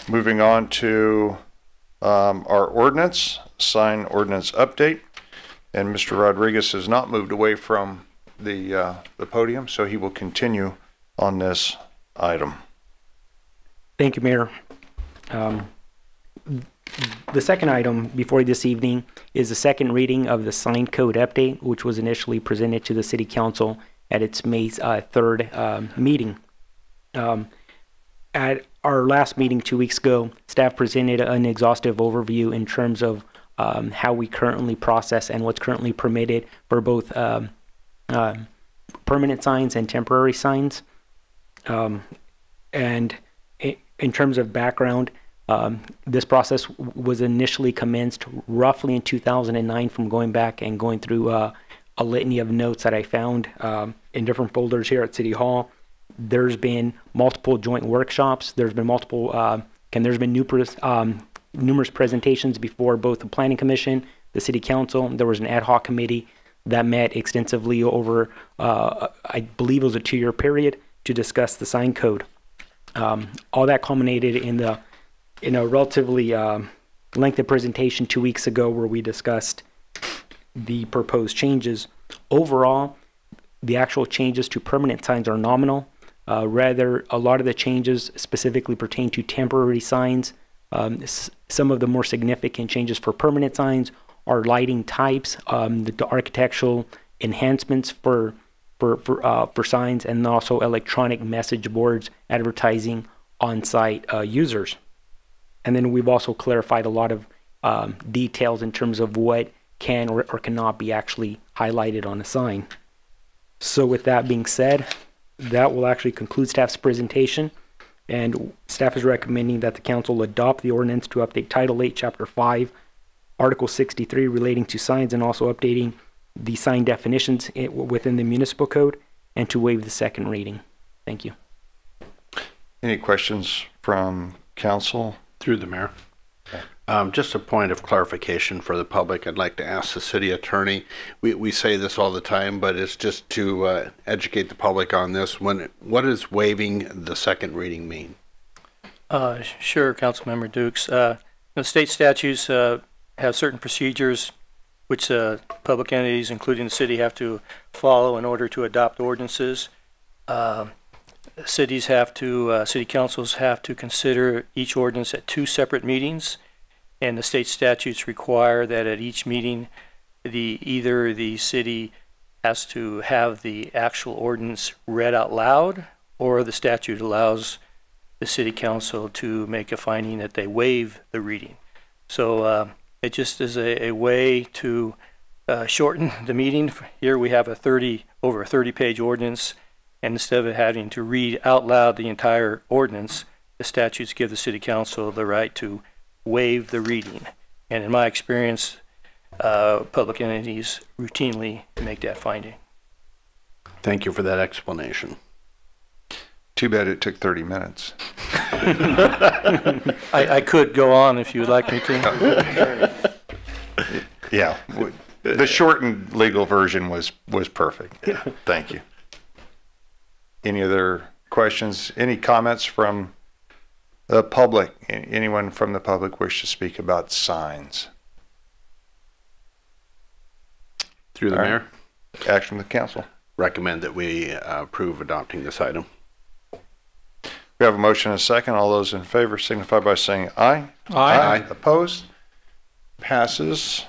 Moving on to our ordinance, sign ordinance update. And Mr. Rodriguez has not moved away from the podium, so he will continue on this item. Thank you, Mayor. The second item before you this evening is the second reading of the sign code update, which was initially presented to the City Council at its May 3rd meeting. At our last meeting 2 weeks ago, staff presented an exhaustive overview in terms of how we currently process and what's currently permitted for both permanent signs and temporary signs. And in terms of background, this process was initially commenced roughly in 2009 from going back and going through a litany of notes that I found in different folders here at City Hall. There's been multiple joint workshops. There's been multiple, there's been numerous presentations before both the Planning Commission, the City Council. There was an ad hoc committee that met extensively over, I believe it was a 2-year period to discuss the sign code. All that culminated in a relatively lengthy presentation 2 weeks ago where we discussed the proposed changes. Overall, the actual changes to permanent signs are nominal. Rather, a lot of the changes specifically pertain to temporary signs. Some of the more significant changes for permanent signs are lighting types, the architectural enhancements for signs, and also electronic message boards advertising on-site users. And then we've also clarified a lot of details in terms of what can or cannot be actually highlighted on a sign. So with that being said, that will actually conclude staff's presentation, and staff is recommending that the council adopt the ordinance to update Title 8, Chapter 5, Article 63 relating to signs, and also updating the sign definitions within the municipal code, and to waive the second reading. Thank you. Any questions from council? Through the mayor. Just a point of clarification for the public. I'd like to ask the city attorney. We say this all the time, but it's just to educate the public on this. What does waiving the second reading mean? Sure, Councilmember Dukes. The state statutes have certain procedures which public entities, including the city, have to follow in order to adopt ordinances. City councils have to consider each ordinance at 2 separate meetings, and the state statutes require that at each meeting, either the city has to have the actual ordinance read out loud, or the statute allows the city council to make a finding that they waive the reading. So it just is a way to shorten the meeting. Here we have over a 30-page ordinance, and instead of having to read out loud the entire ordinance, the statutes give the city council the right to waive the reading. And in my experience, public entities routinely make that finding. Thank you for that explanation. Too bad it took 30 minutes. I could go on if you would like me to. Yeah, the shortened legal version was perfect. Yeah. Thank you. Any other questions? Any comments from the public? Anyone from the public wish to speak about signs? Through the mayor. Action with council. Recommend that we approve adopting this item. We have a motion and a second. All those in favor signify by saying aye. Aye. Opposed? Passes.